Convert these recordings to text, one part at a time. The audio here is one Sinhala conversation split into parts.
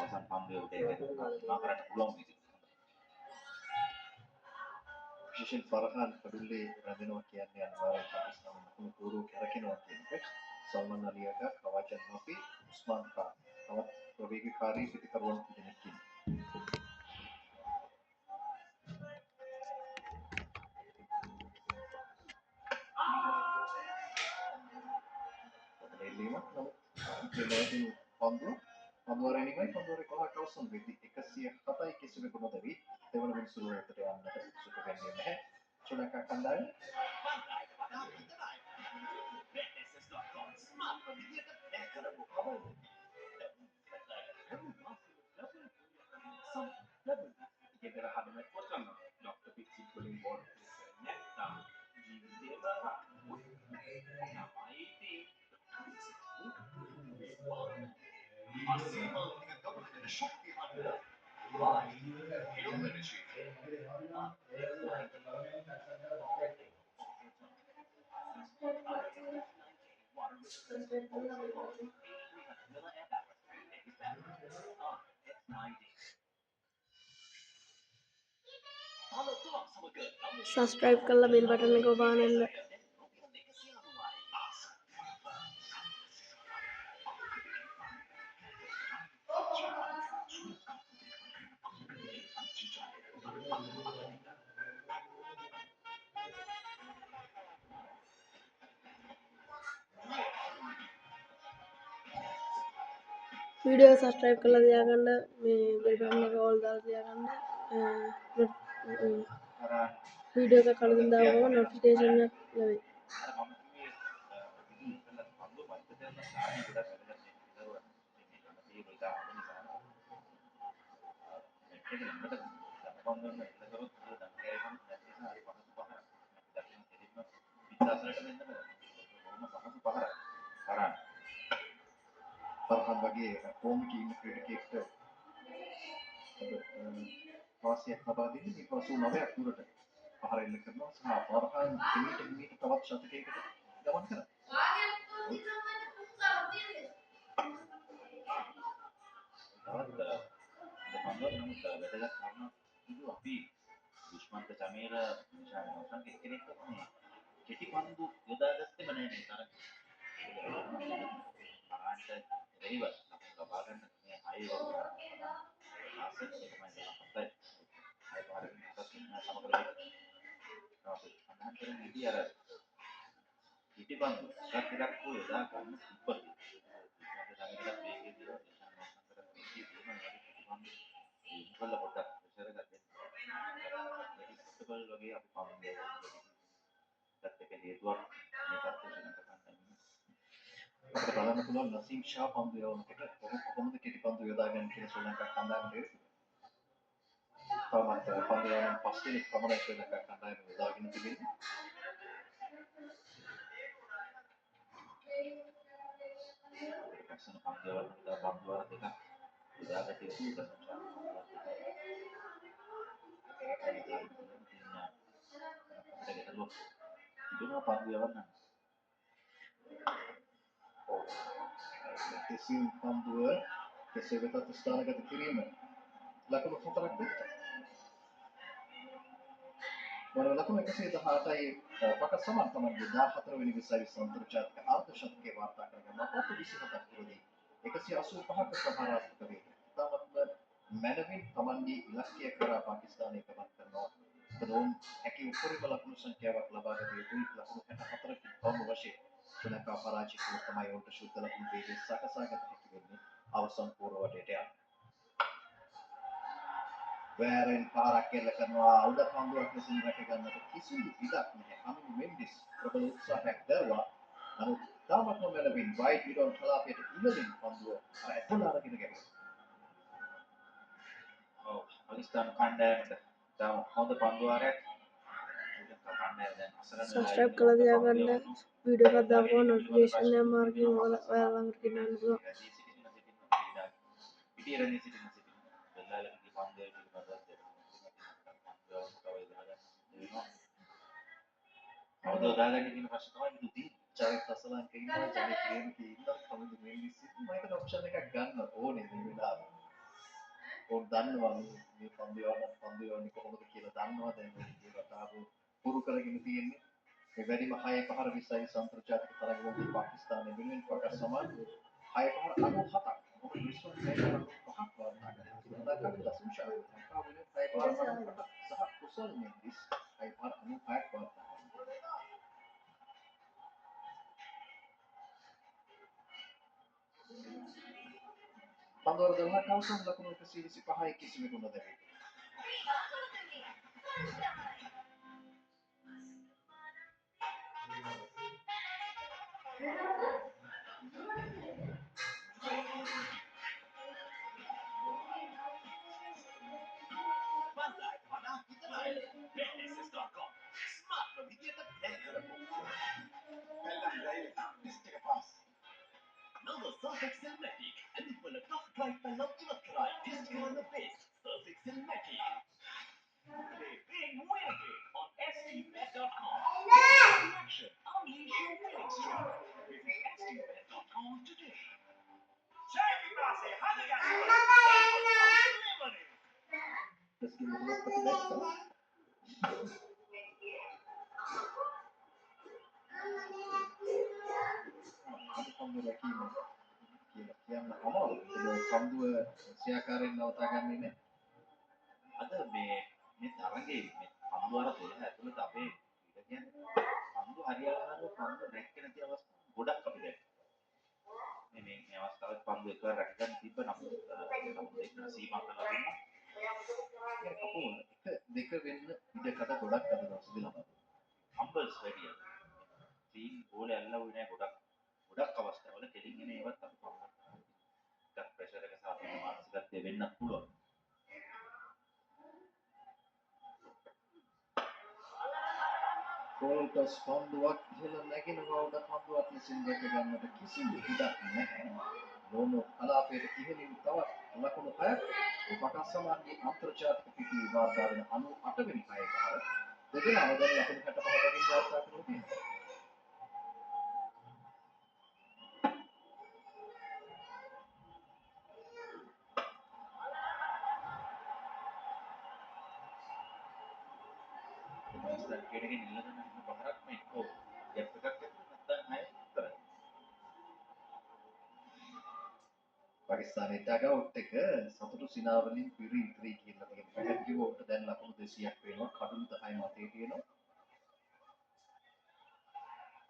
සම්පන්දය උදේ කරුණා කරන්න පුළුවන් විදිහට. විශේෂයෙන් ෆර්හාන් පඩුල්ලේ රැඳෙනවා කියන්නේ අනිවාර්යයෙන් පාකිස්තාන ලකුණු කෝරුව කැරකෙනවා කියන එක. සල්මන් අලියක කවාචන් මාෆි උස්මාන් ખાન තවත් ප්‍රවේගකාරී පිටිකරුවන් දෙනෙක් ඉන්නවා. එළියම නමුත් පන්දුවරෙනිමයි පන්දුවරේ කොහොමද අවසන් වෙද්දී 107යි කිසිවෙකු නොදවි දෙවන මිනිසුරු වෙතට යන්නට සුදු වෙන්නේ නැහැ. ශ්‍රී ලංකා කණ්ඩායම subscribe කරලා bell button එක ඔබානන්න. වීඩියෝ subscribe කරලා තියාගන්න මේ bell button එක all දාලා තියාගන්න. වීඩියෝ එක කලින් දාපුවම notification එකක් ලැබෙයි. ෆර්හාන් වගේ කොමිටි ඉන්න ක්‍රිකට් වාසියක් ලබා දෙන්නේ මේ 89ක් දුරට පහර එල්ල කරනවා සහ ෆර්හාන් හිමීට තවත් ශතකයකට ගමන් කරනවා. අපි දුෂ්මන්ත චමීර නිශාන් කෙනෙක් මේ කෙටි පන්දු යොදාගත්තේම නැහැ මේ තරම්. ආන්ට දෙවිවත් ලබා ගන්න මේ හයි වගේ ආසෙත් තමයි අපිට හයි පාරෙන් හතක් සමගලයි. අපි අනාන්තරෙන් ඉදී අර කෙටි පන්දු ටිකක් යොදා ගන්න ඉපදී. දුෂ්මන්ත චමීරට වේගය දිනවා නිශාන් පොඩ්ඩක් ප්‍රෙෂර් එකක් දෙන්න. ඉස්තබල් වගේ අපි පන්දු ගත්ත එක හේතුවක් මේ තත්ත්වයට අපිට බලන්න පුළුවන් නසීම් ෂා පන්දු යවනකොට කොහොමද කෙටි පන්දු යොදාගන්නේ කියලා ශ්‍රී ලංකා කණ්ඩායමට තවමත් පන්දු යවන පස්වෙනි පමණයි ශ්‍රී ලංකා කණ්ඩායම යොදාගෙන තිබෙන්නේ. ලස්සන පන්දු යවන පන්දු වර දෙකක් යොදාගත යුතු ඉතින් පන්දු යවන්න කිසිම පන්දුව කෙසේ වෙතත් ස්ථානගත කිරීම ලකුණු 4ක් දෙන්න. වර ලකුණු 118යි පක සමාන තමයි 14 වෙනි විසයි අන්තර්ජාතික අර්ධ ශතකයේ වාර්තා කරන මත 27ක් තුරදී 185ක ප්‍රහාරාත්මක වේ. තාමත් මැනවින් තමන්ගේ ඉලක්කය කරා පාකිස්තානය ගමන් කරනවා. බදෝන් හැකි උපරිම ලකුණු සංඛ්‍යාවක් ලබා ගත යුතුයි. ලකුණු 64කින් පමණ වශයෙන් ශ්‍රී ලංකා පරාජිත වූ තමයි උන්ට ශුද්ධ ලකුණු වේගය සකසාගත හැකි වෙන්නේ අවසන් පූර්වවටයට යන්න. වැරෙන් පාරක් එල්ල කරනවා උඩ පන්දුවක් ලෙසින් රැක ගන්නට කිසිදු ඉඩක් නැහැ. අමින් මෙන්ඩිස් ප්‍රබල උත්සාහයක් දරුවා. නමුත් තාමත් නොමැලවින් වයිට් විඩෝන් කලාපයට ඉහළින් පන්දුව ඇතුළ අරගෙන ගැහුවා. පාකිස්තාන කණ්ඩායමට තාම හොඳ පන්දුවාරයක් subscribe කරලා තියාගන්න වීඩියෝ එකක් දාපුවම notification එක මාර්ගයෙන් ඔයාලා ළඟට ගෙනන්න පුළුවන්. පිටියරණී සිටින බෙල්ලාලගේ පන්දුවේ පිළිබඳව අවුද දාගන්න කියන ප්‍රශ්න තමයි ඉතින් චරිත අසලංක ඉන්නවා චරිත ප්‍රේමකී ඉන්නවා කවුද මේ විශ්ිත මම හිතන ඔප්ෂන් එකක් ගන්න ඕනේ මේ වෙලාවේ. ඕන් දන්නවා මේ පන්දු යවන්න කොහොමද කියලා දන්නවා දැන් මේ කතාව පුරු කරගෙන තියෙන්නේ. ඒ වැඩිම 6 පහර 20යි අන්තර්ජාතික තරගවලදී පාකිස්තානය වෙනුවෙන් පකස් සමාන 6 පහර 97ක්. මොකද විශ්ව රෙකෝඩ් පහක් වාර්තා කරනවා. සදාකත් දසුෂා ලංකාව වෙනුවෙන් 6 පහර 98ක් සහ කුසල් මෙන්ඩිස් 6 පහර 96ක් වාර්තා කරනවා. පන්දුවර දල්හා කවුසන් ලකුණු 125යි කිසිවෙකු නොදැවේ. Meski menurut petugas ada pembuat yang awal pembuat siakarin lautakan ini අද මේ තරගේ මේ පන්දුවර 12 ඇතුළත අපේ ක්‍රීඩකයන් පන්දු හරියටම පන්දු රැක්කෙන තිය අවස්ථා ගොඩක් අපි දැක්කා. මේ අවස්ථාවේ පන්දු එකවර රැකගන්න තිබ්බ නමුත් ඒක සීමා කරලා දුන්නා. ya kapur දෙක වෙන්න ඉඩකඩ ගොඩක් අද දවසේදී ලබනවා. හම්බල්ස් වැඩි. ටීම් ගෝල ඇල්ලුවේ නැහැ ගොඩක් අවස්ථාවල කෙලින් එන ඒවත් අපි පන්දු ටිකක් ප්‍රෙෂර් එක සහ මානසිකත්වය වෙන්නත් පුළුවන්. ගෝල්ටස් පන්දුවක් ඉහළ නැගෙනවා උඩ පන්දුවක් ලෙසින් දැක ගන්නට කිසිදු ඉඩක් නැහැ. ලෝනෝ කලාපයේ ඉහළින් තවත් ලකුණු 6ක් පකස් සමාන්ගේ අන්තර්ජාතික පිටි වාර්තා වෙන 98 වෙනි පහේ පාර දෙදෙනාම දැන් ලකුණු 65කින් වාර්තා කරනවා තියෙනවා. පාකිස්තාන කෙඩගෙන ඉල්ලගෙන ඉන්න බහරක් මේ ඔව් ගැප් එකක් නැත්නම් නැහැ කරා. පාකිස්තානයේ ඩගවුට් එක සතුටු සිනාවලින් පිරි ඉතිරි කියලා තියෙන පැහැදිලිව උට දැන් ලකුණු 200ක් වෙනවා කඩුළු 10යි මතේ තියෙනවා.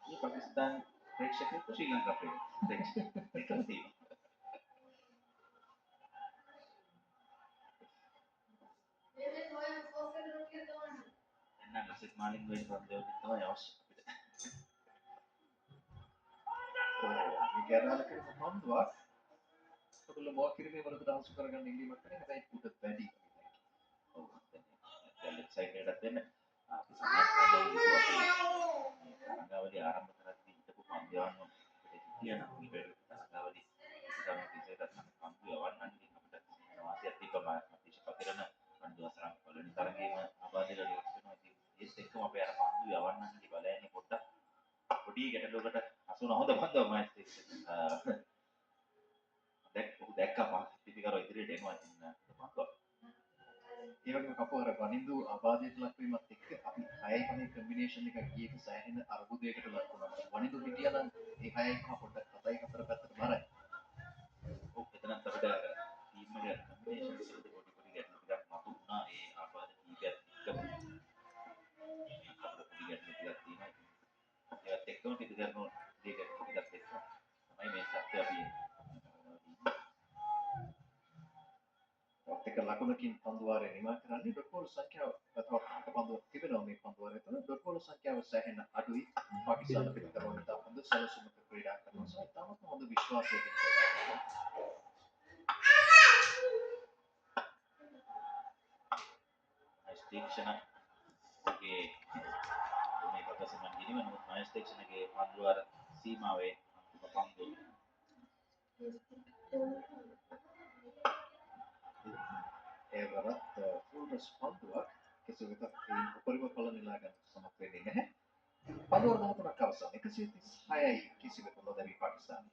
මේ පාකිස්තාන ප්‍රේක්ෂකයන්ට ශ්‍රී ලංකා ප්‍රේක්ෂකයන්ට එකම තියෙනවා. එන්න ලසිත් මාලින් වෙන පන්දුවකින් තමයි අවශ්‍ය අපිට. මේ ගැරාල කරපු පන්දුවක් ඔයගොල්ලෝ මොකක් කිරීමේ වලට දහසු කරගන්න ඉල්ලීමක් කරේ හැබැයි උට වැඩි. ඔව් දැන් එක්සයිටඩ් එකක් දෙන්න. අපි සමාජවාදී තරඟාවලිය ආරම්භ කරද්දී හිටපු පන්දුවන්ව අපිට කියන ඊට තරඟාවලිය ගන්න කිසියකට පන්දු යවන්න අපිට වාසියක් තිබ්බම අතිශය පන්දු අසරම් වලින් තරගයේම ආබාධයට ලක් වෙනවා. ඒත් එක්කම අපේ අර පන්දු යවන්න කි බලන්නේ පොඩ්ඩක් පොඩි ගැටලුවකට අසුන හොඳ පන්දුවක් මම දැක්කා පිටිකරෝ ඉදිරියට එනවා ඉතින් පන්දුවක්. ඒ වගේම කපුවර වනින්දු අබාධයට ලක්වීමත් එක්ක අපි 6යි 5යි කම්බිනේෂන් එකක් ගියක සෑහෙන අරුබුදයකට ලක් වුණා. වනින්දු හිටියා නම් ඒ 6යි 5 පොඩ්ඩක් 7යි 4 පැත්තට බරයි. ඔව් එතනත් අපිට ටීම් එකේ කම්බිනේෂන් වලදී පොඩි ගැටලු ටිකක් මතුවුණා. ඒ ආබාධ කීපයක් එක්කම අපිට පොඩි ගැටලු ටිකක් තියෙනවා. ඒවත් එක්කම පිටිකරනෝ දෙයක් ටිකක් එක්ක තමයි මේ සත්‍ය අපි එක ලකුණකින් පන්දුවාරය නිමා කරන්නේ ඩොට්බෝල් සංඛ්‍යාව තවත් පන්දුවක් තිබෙනවා මේ පන්දුවාරය තුළ ඩොට්බෝල් සංඛ්‍යාව සෑහෙන අඩුයි පාකිස්තාන පිටකරන ඉතා හොඳ සැලසුමක ක්‍රීඩා කරනවා සහ ඉතාමත් හොඳ විශ්වාසයකින් ක්‍රීඩා කරනවා. ස්ටේෂන ඔගේ මේ පකසමන් ගිනිව නමුත් මය ස්ටේෂනගේ පන්දුවාර සීමාවේ අන්තිම පන්දුව ඒවරත් ෆුල්ටස් පන්දුවක් කෙසේ වෙතත් ඒ උපරිම ඵල නෙලා ගන්න සමත් වෙන්නේ නැහැ. පන්දුවර 13ක් අවසන් 136යි කිසිවෙකු නොදැවි පාකිස්තානය.